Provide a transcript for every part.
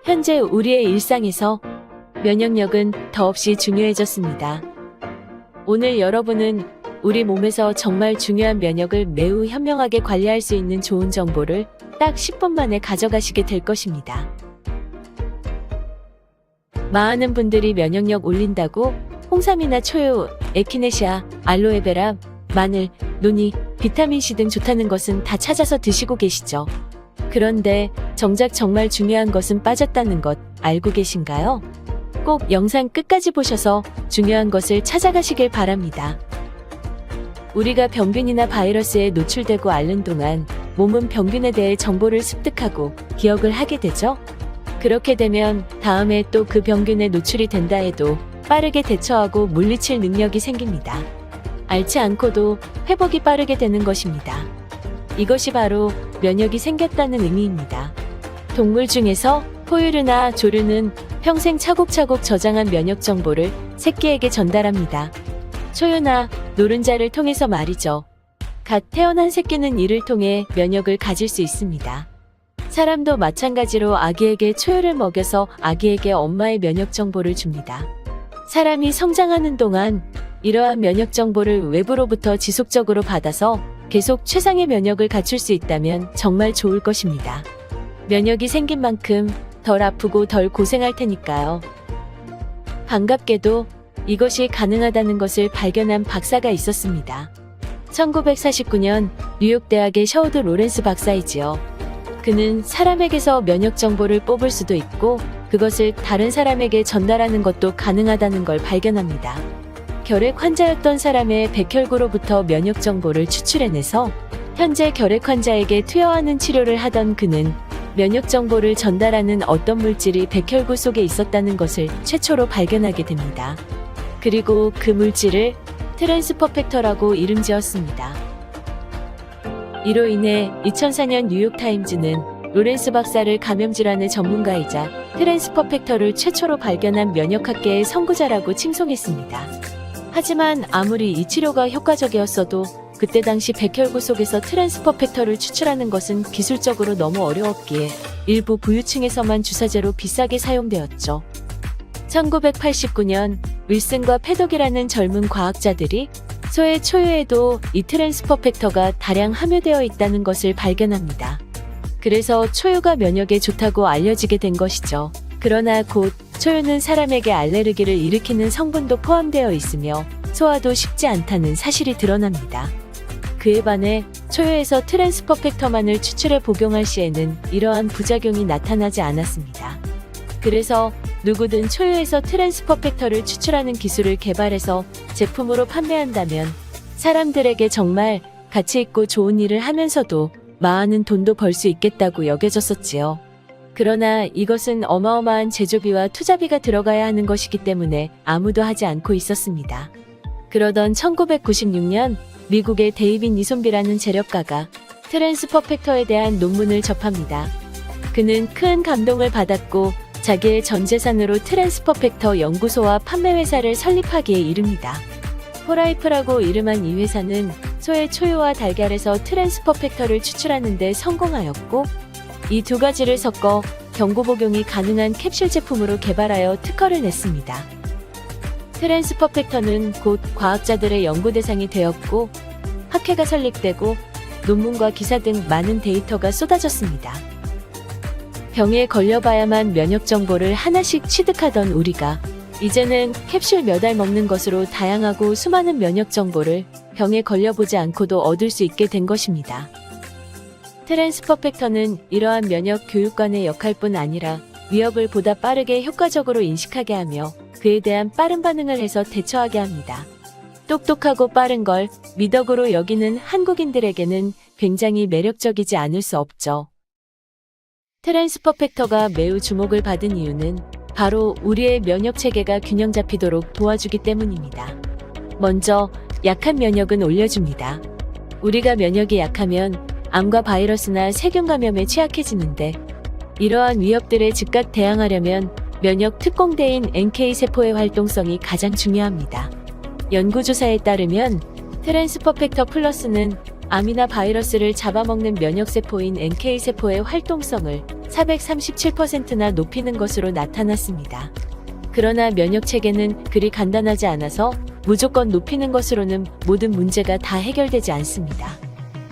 현재 우리의 일상에서 면역력은 더없이 중요해졌습니다. 오늘 여러분은 우리 몸에서 정말 중요한 면역을 매우 현명하게 관리할 수 있는 좋은 정보를 딱 10분 만에 가져가시게 될 것입니다. 많은 분들이 면역력 올린다고 홍삼이나 초유, 에키네시아, 알로에베라, 마늘, 노니, 비타민C 등 좋다는 것은 다 찾아서 드시고 계시죠. 그런데 정작 정말 중요한 것은 빠졌다는 것 알고 계신가요? 꼭 영상 끝까지 보셔서 중요한 것을 찾아가시길 바랍니다. 우리가 병균이나 바이러스에 노출되고 앓는 동안 몸은 병균에 대해 정보를 습득하고 기억을 하게 되죠. 그렇게 되면 다음에 또 그 병균에 노출이 된다 해도 빠르게 대처하고 물리칠 능력이 생깁니다. 앓지 않고도 회복이 빠르게 되는 것입니다. 이것이 바로 면역이 생겼다는 의미입니다. 동물 중에서 포유류나 조류는 평생 차곡차곡 저장한 면역 정보를 새끼에게 전달합니다. 초유나 노른자를 통해서 말이죠. 갓 태어난 새끼는 이를 통해 면역을 가질 수 있습니다. 사람도 마찬가지로 아기에게 초유를 먹여서 아기에게 엄마의 면역 정보를 줍니다. 사람이 성장하는 동안 이러한 면역 정보를 외부로부터 지속적으로 받아서 계속 최상의 면역을 갖출 수 있다면 정말 좋을 것입니다. 면역이 생긴 만큼 덜 아프고 덜 고생할 테니까요. 반갑게도 이것이 가능하다는 것을 발견한 박사가 있었습니다. 1949년 뉴욕 대학의 셔우드 로렌스 박사이지요. 그는 사람에게서 면역 정보를 뽑을 수도 있고 그것을 다른 사람에게 전달하는 것도 가능하다는 걸 발견합니다. 결핵 환자였던 사람의 백혈구로부터 면역 정보를 추출해내서 현재 결핵 환자에게 투여하는 치료를 하던 그는 면역 정보를 전달하는 어떤 물질이 백혈구 속에 있었다는 것을 최초로 발견하게 됩니다. 그리고 그 물질을 트랜스퍼 팩터라고 이름 지었습니다. 이로 인해 2004년 뉴욕타임즈는 로렌스 박사를 감염질환의 전문가이자 트랜스퍼 팩터를 최초로 발견한 면역학계의 선구자라고 칭송했습니다. 하지만 아무리 이 치료가 효과적이었어도 그때 당시 백혈구 속에서 트랜스퍼 팩터를 추출하는 것은 기술적으로 너무 어려웠기에 일부 부유층에서만 주사제로 비싸게 사용되었죠. 1989년 윌슨과 패독이라는 젊은 과학자들이 소의 초유에도 이 트랜스퍼 팩터가 다량 함유되어 있다는 것을 발견합니다. 그래서 초유가 면역에 좋다고 알려지게 된 것이죠. 그러나 곧 초유는 사람에게 알레르기를 일으키는 성분도 포함되어 있으며 소화도 쉽지 않다는 사실이 드러납니다. 그에 반해 초유에서 트랜스퍼 팩터만을 추출해 복용할 시에는 이러한 부작용이 나타나지 않았습니다. 그래서 누구든 초유에서 트랜스퍼 팩터를 추출하는 기술을 개발해서 제품으로 판매한다면 사람들에게 정말 가치 있고 좋은 일을 하면서도 많은 돈도 벌 수 있겠다고 여겨졌었지요. 그러나 이것은 어마어마한 제조비와 투자비가 들어가야 하는 것이기 때문에 아무도 하지 않고 있었습니다. 그러던 1996년 미국의 데이빗 니손비라는 재력가가 트랜스퍼 팩터에 대한 논문을 접합니다. 그는 큰 감동을 받았고 자기의 전 재산으로 트랜스퍼 팩터 연구소와 판매회사를 설립하기에 이릅니다. 호라이프라고 이름한 이 회사는 소의 초유와 달걀에서 트랜스퍼 팩터를 추출하는 데 성공하였고 이 두 가지를 섞어 경구 복용이 가능한 캡슐 제품으로 개발하여 특허를 냈습니다. 트랜스퍼 팩터는 곧 과학자들의 연구 대상이 되었고 학회가 설립되고 논문과 기사 등 많은 데이터가 쏟아졌습니다. 병에 걸려봐야만 면역 정보를 하나씩 취득하던 우리가 이제는 캡슐 몇 알 먹는 것으로 다양하고 수많은 면역 정보를 병에 걸려보지 않고도 얻을 수 있게 된 것입니다. 트랜스퍼 팩터는 이러한 면역 교육관의 역할뿐 아니라 위협을 보다 빠르게 효과적으로 인식하게 하며 그에 대한 빠른 반응을 해서 대처하게 합니다. 똑똑하고 빠른 걸 미덕으로 여기는 한국인들에게는 굉장히 매력적이지 않을 수 없죠. 트랜스퍼 팩터가 매우 주목을 받은 이유는 바로 우리의 면역 체계가 균형 잡히도록 도와주기 때문입니다. 먼저 약한 면역은 올려줍니다. 우리가 면역이 약하면 암과 바이러스나 세균 감염에 취약해지는데 이러한 위협들에 즉각 대항하려면 면역 특공대인 NK 세포의 활동성이 가장 중요합니다. 연구조사에 따르면 트랜스퍼 팩터 플러스는 암이나 바이러스를 잡아먹는 면역세포인 NK 세포의 활동성을 437%나 높이는 것으로 나타났습니다. 그러나 면역체계는 그리 간단하지 않아서 무조건 높이는 것으로는 모든 문제가 다 해결되지 않습니다.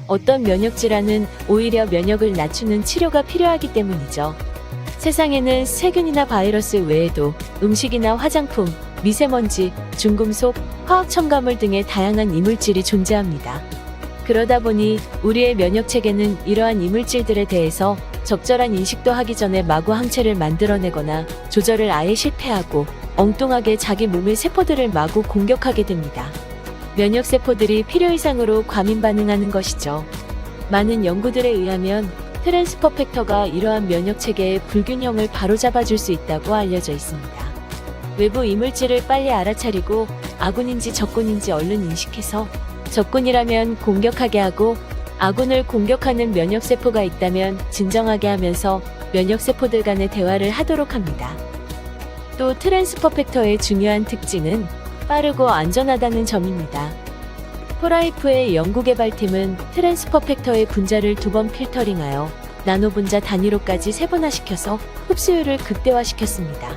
어떤 면역질환은 오히려 면역을 낮추는 치료가 필요하기 때문이죠. 세상에는 세균이나 바이러스 외에도 음식이나 화장품, 미세먼지, 중금속, 화학 첨가물 등의 다양한 이물질이 존재합니다. 그러다 보니 우리의 면역체계는 이러한 이물질들에 대해서 적절한 인식도 하기 전에 마구 항체를 만들어내거나 조절을 아예 실패하고 엉뚱하게 자기 몸의 세포들을 마구 공격하게 됩니다. 면역세포들이 필요 이상으로 과민 반응하는 것이죠. 많은 연구들에 의하면 트랜스퍼 팩터가 이러한 면역체계의 불균형을 바로잡아줄 수 있다고 알려져 있습니다. 외부 이물질을 빨리 알아차리고 아군인지 적군인지 얼른 인식해서 적군이라면 공격하게 하고 아군을 공격하는 면역세포가 있다면 진정하게 하면서 면역세포들 간의 대화를 하도록 합니다. 또 트랜스퍼 팩터의 중요한 특징은 빠르고 안전하다는 점입니다. 포라이프의 연구개발팀은 트랜스퍼 팩터의 분자를 2번 필터링하여 나노 분자 단위로까지 세분화시켜서 흡수율을 극대화시켰습니다.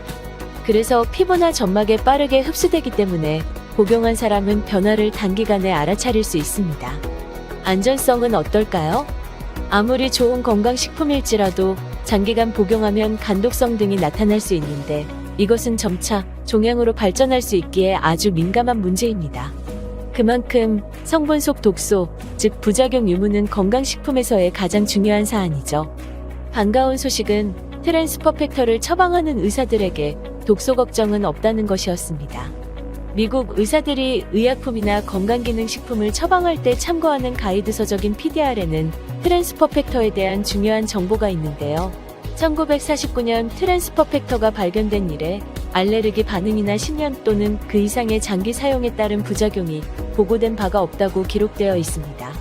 그래서 피부나 점막에 빠르게 흡수되기 때문에 복용한 사람은 변화를 단기간에 알아차릴 수 있습니다. 안전성은 어떨까요? 아무리 좋은 건강식품일지라도 장기간 복용하면 간독성 등이 나타날 수 있는데 이것은 점차 종양으로 발전할 수 있기에 아주 민감한 문제입니다. 그만큼 성분 속 독소, 즉 부작용 유무는 건강식품에서의 가장 중요한 사안이죠. 반가운 소식은 트랜스퍼 팩터를 처방하는 의사들에게 독소 걱정은 없다는 것이었습니다. 미국 의사들이 의약품이나 건강기능식품을 처방할 때 참고하는 가이드서적인 PDR에는 트랜스퍼 팩터에 대한 중요한 정보가 있는데요. 1949년 트랜스퍼 팩터가 발견된 이래 알레르기 반응이나 10년 또는 그 이상의 장기 사용에 따른 부작용이 보고된 바가 없다고 기록되어 있습니다.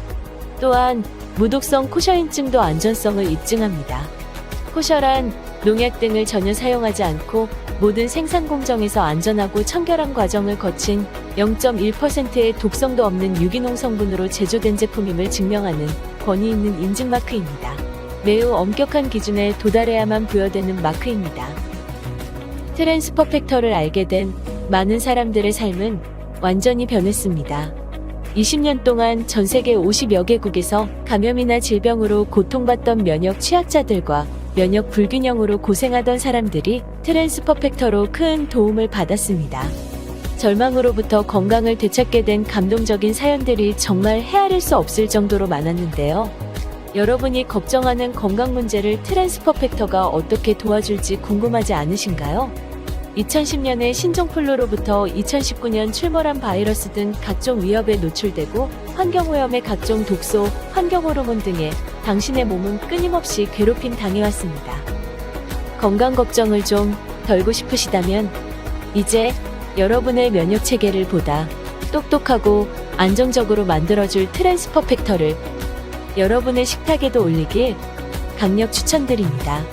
또한 무독성 코셔인증도 안전성을 입증합니다. 코셔란 농약 등을 전혀 사용하지 않고 모든 생산 공정에서 안전하고 청결한 과정을 거친 0.1%의 독성도 없는 유기농 성분으로 제조된 제품임을 증명하는 권위 있는 인증 마크입니다. 매우 엄격한 기준에 도달해야만 부여되는 마크입니다. 트랜스퍼 팩터를 알게 된 많은 사람들의 삶은 완전히 변했습니다. 20년 동안 전 세계 50여 개국에서 감염이나 질병으로 고통받던 면역 취약자들과 면역 불균형으로 고생하던 사람들이 트랜스퍼 팩터로 큰 도움을 받았습니다. 절망으로부터 건강을 되찾게 된 감동적인 사연들이 정말 헤아릴 수 없을 정도로 많았는데요. 여러분이 걱정하는 건강 문제를 트랜스퍼 팩터가 어떻게 도와줄지 궁금하지 않으신가요? 2010년에 신종플루로부터 2019년 출몰한 바이러스 등 각종 위협에 노출되고 환경오염의 각종 독소, 환경호르몬 등에 당신의 몸은 끊임없이 괴롭힘 당해왔습니다. 건강 걱정을 좀 덜고 싶으시다면 이제 여러분의 면역체계를 보다 똑똑하고 안정적으로 만들어줄 트랜스퍼 팩터를 여러분의 식탁에도 올리길 강력 추천드립니다.